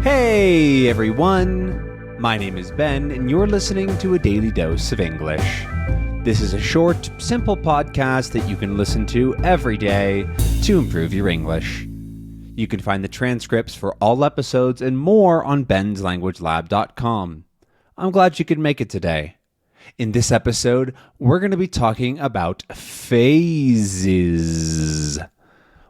Hey everyone, my name is Ben and you're listening to a daily dose of English. This is a short, simple podcast that you can listen to every day to improve your English. You can find the transcripts for all episodes and more on benslanguagelab.com. I'm glad you could make it today. In this episode, we're going to be talking about phases.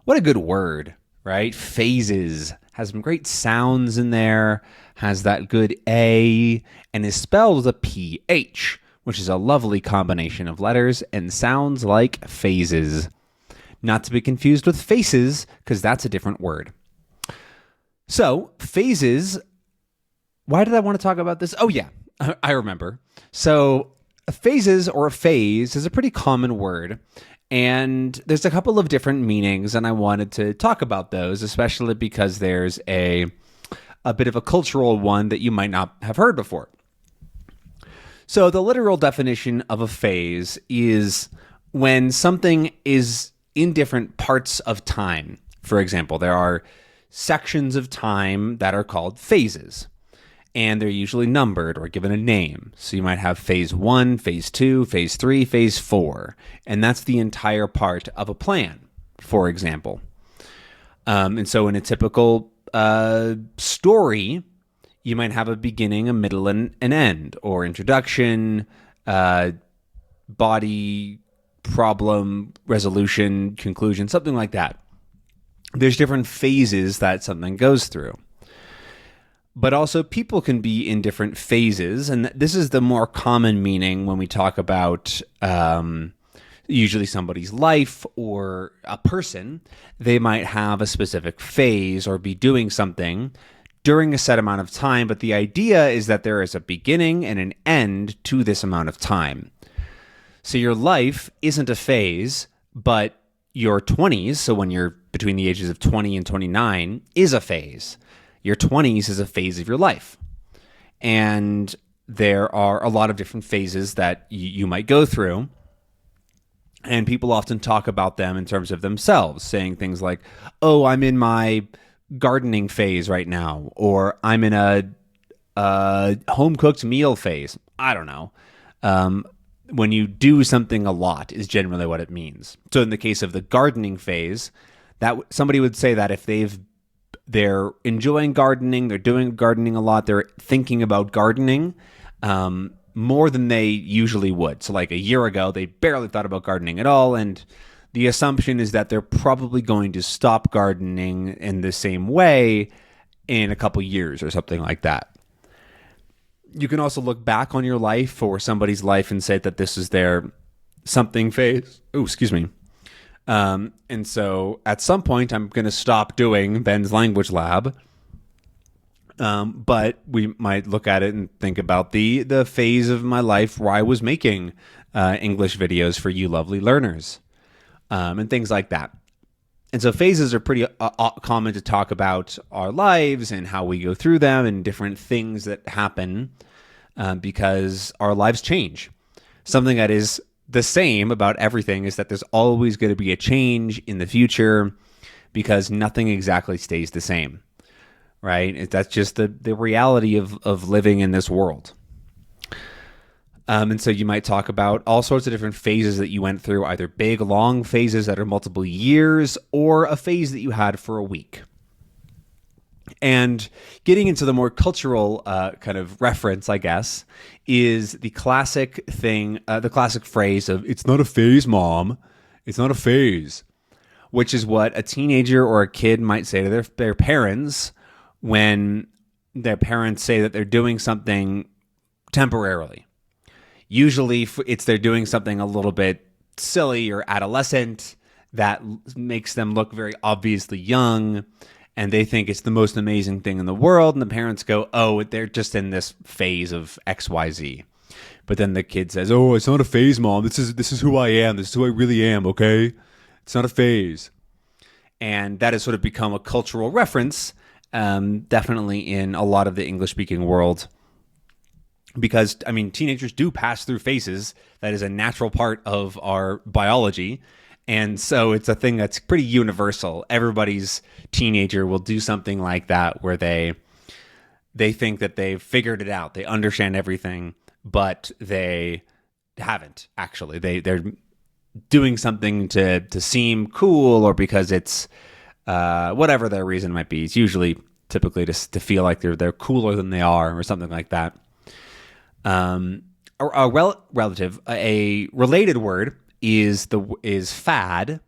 What a good word, right? Phases. Has some great sounds in there, has that good A, and is spelled with a PH, which is a lovely combination of letters and sounds like phases. Not to be confused with faces, because that's a different word. So, phases, why did I want to talk about this? Oh yeah, I remember. So, phases or a phase is a pretty common word. And there's a couple of different meanings, and I wanted to talk about those, especially because there's a bit of a cultural one that you might not have heard before. So the literal definition of a phase is when something is in different parts of time. For example, there are sections of time that are called phases. And they're usually numbered or given a name. So you might have phase 1, phase 2, phase 3, phase 4. And that's the entire part of a plan, for example. And so in a typical story, you might have a beginning, a middle, and an end, or introduction, body, problem, resolution, conclusion, something like that. There's different phases that something goes through. But also people can be in different phases, and this is the more common meaning when we talk about usually somebody's life or a person. They might have a specific phase or be doing something during a set amount of time, but the idea is that there is a beginning and an end to this amount of time. So your life isn't a phase, but your 20s, so when you're between the ages of 20 and 29, is a phase. Your 20s is a phase of your life. And there are a lot of different phases that you might go through. And people often talk about them in terms of themselves, saying things like, oh, I'm in my gardening phase right now, or I'm in a home-cooked meal phase. I don't know. When you do something a lot is generally what it means. So in the case of the gardening phase, that somebody would say that if they're enjoying gardening, they're doing gardening a lot, they're thinking about gardening more than they usually would. So like a year ago, they barely thought about gardening at all, and the assumption is that they're probably going to stop gardening in the same way in a couple years or something like that. You can also look back on your life or somebody's life and say that this is their something phase. Oh, excuse me. And so at some point, I'm going to stop doing Ben's Language Lab. But we might look at it and think about the phase of my life where I was making English videos for you lovely learners, and things like that. And so phases are pretty common to talk about our lives and how we go through them and different things that happen because our lives change. Something that is the same about everything is that there's always going to be a change in the future because nothing exactly stays the same, right? That's just the reality of living in this world. And so you might talk about all sorts of different phases that you went through, either big, long phases that are multiple years or a phase that you had for a week. And getting into the more cultural kind of reference, I guess, is the classic thing, the classic phrase of, it's not a phase, Mom. It's not a phase, which is what a teenager or a kid might say to their parents when their parents say that they're doing something temporarily. Usually it's they're doing something a little bit silly or adolescent that makes them look very obviously young, and they think it's the most amazing thing in the world, and the parents go, oh, they're just in this phase of XYZ. But then the kid says, oh, it's not a phase, Mom. This is who I am. This is who I really am, okay? It's not a phase. And that has sort of become a cultural reference, definitely in a lot of the English-speaking world. Because, I mean, teenagers do pass through phases. That is a natural part of our biology. And so it's a thing that's pretty universal. Everybody's teenager will do something like that where they they think that they've figured it out. They understand everything, but they haven't actually. They're doing something to seem cool, or because it's whatever their reason might be. It's usually typically to feel like they're cooler than they are, or something like that. A related word is fad,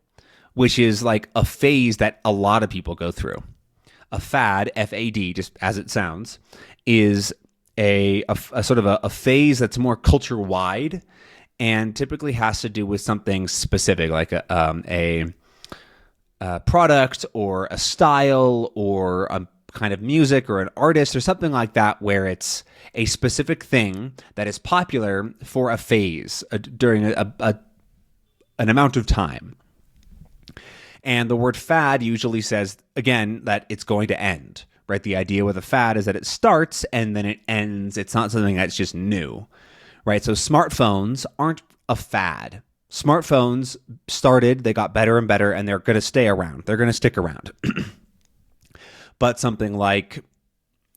which is like a phase that a lot of people go through. A fad, F-A-D, just as it sounds, is a sort of a phase that's more culture wide, and typically has to do with something specific, like a product or a style or a kind of music or an artist or something like that, where it's a specific thing that is popular for a phase during an amount of time. And the word fad usually says, again, that it's going to end, right? The idea with a fad is that it starts and then it ends. It's not something that's just new, right? So smartphones aren't a fad. Smartphones started, they got better and better, and they're going to stay around. They're going to stick around. But something like,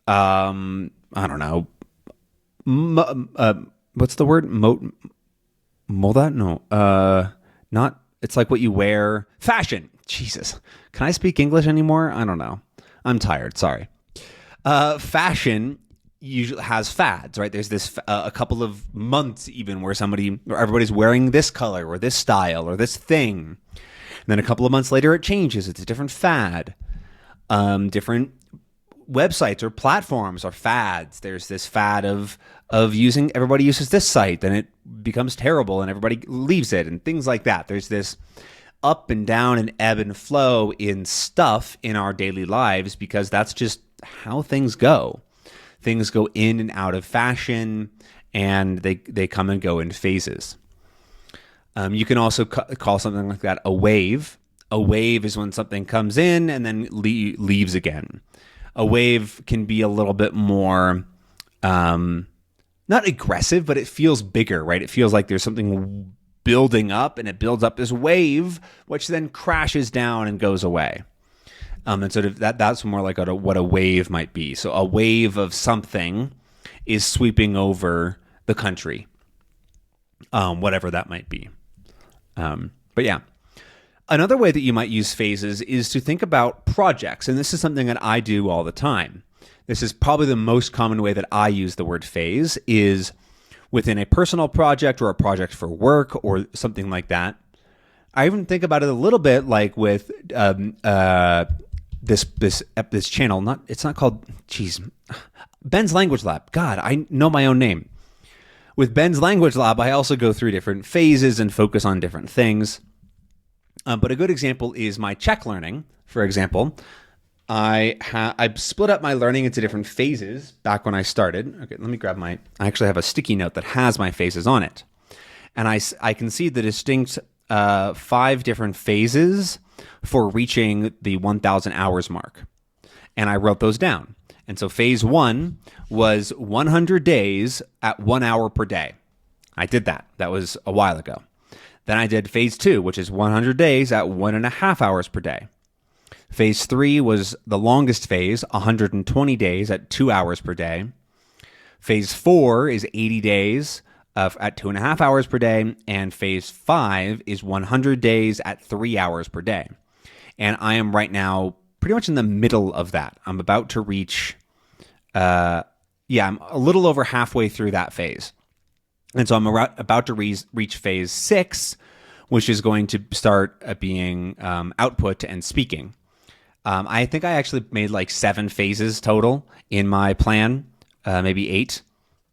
I don't know, what's the word? Moda? No, not. It's like what you wear. Fashion. Jesus. Can I speak English anymore? I don't know. I'm tired. Sorry. Fashion usually has fads, right? There's this a couple of months even where everybody's wearing this color or this style or this thing. And then a couple of months later it changes. It's a different fad. Different websites or platforms are fads. There's this fad of everybody uses this site, then it becomes terrible and everybody leaves it, and things like that. There's this up and down and ebb and flow in stuff in our daily lives, because that's just how things go. Things go in and out of fashion, and they come and go in phases. You can also call something like that a wave. A wave is when something comes in and then leaves again. A wave can be a little bit more, not aggressive, but it feels bigger, right? It feels like there's something building up, and it builds up this wave, which then crashes down and goes away. And sort of that's more like what a wave might be. So a wave of something is sweeping over the country, whatever that might be. But yeah. Another way that you might use phases is to think about projects, and this is something that I do all the time. This is probably the most common way that I use the word phase, is within a personal project or a project for work or something like that. I even think about it a little bit like with this channel. It's not called Ben's Language Lab. God, I know my own name. With Ben's Language Lab, I also go through different phases and focus on different things. But a good example is my Czech learning. For example, I split up my learning into different phases back when I started. Okay, let me grab I actually have a sticky note that has my phases on it. And I can see the distinct 5 different phases for reaching the 1,000 hours mark. And I wrote those down. And so phase 1 was 100 days at 1 hour per day. I did that. That was a while ago. Then I did phase 2, which is 100 days at 1.5 hours per day. Phase 3 was the longest phase, 120 days at 2 hours per day. Phase 4 is 80 days at 2.5 hours per day. And phase 5 is 100 days at 3 hours per day. And I am right now pretty much in the middle of that. I'm about to reach, I'm a little over halfway through that phase. And so I'm about to reach phase 6, which is going to start being output and speaking. I think I actually made like 7 phases total in my plan, maybe 8.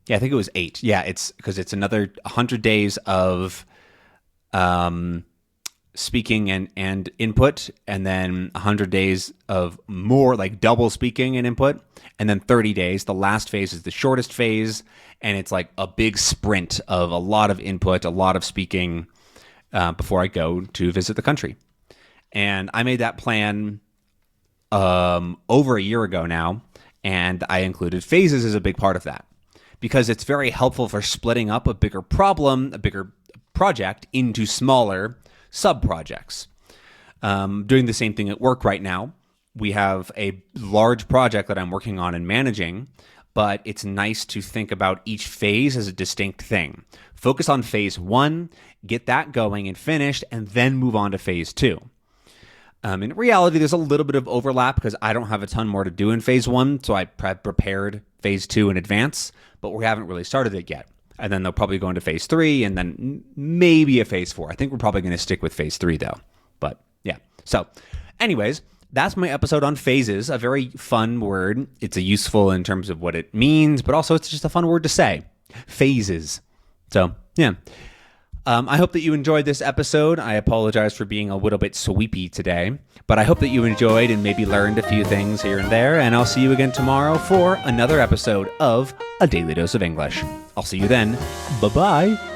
Yeah, I think it was 8. Yeah, it's because it's another 100 days of speaking and input, and then 100 days of more like double speaking and input, and then 30 days. The last phase is the shortest phase, and it's like a big sprint of a lot of input, a lot of speaking before I go to visit the country. And I made that plan over a year ago now, and I included phases as a big part of that because it's very helpful for splitting up a bigger problem, a bigger project into smaller sub-projects. Doing the same thing at work right now. we have a large project that I'm working on and managing, but it's nice to think about each phase as a distinct thing. Focus on phase 1, get that going and finished, and then move on to phase 2. In reality, there's a little bit of overlap because I don't have a ton more to do in phase 1, so I prepared phase 2 in advance, but we haven't really started it yet. And then they'll probably go into phase 3 and then maybe a phase 4. I think we're probably going to stick with phase 3 though. But yeah. So anyways, that's my episode on phases, a very fun word. It's a useful in terms of what it means, but also it's just a fun word to say. Phases. So yeah. I hope that you enjoyed this episode. I apologize for being a little bit sweepy today, but I hope that you enjoyed and maybe learned a few things here and there, and I'll see you again tomorrow for another episode of A Daily Dose of English. I'll see you then. Bye-bye.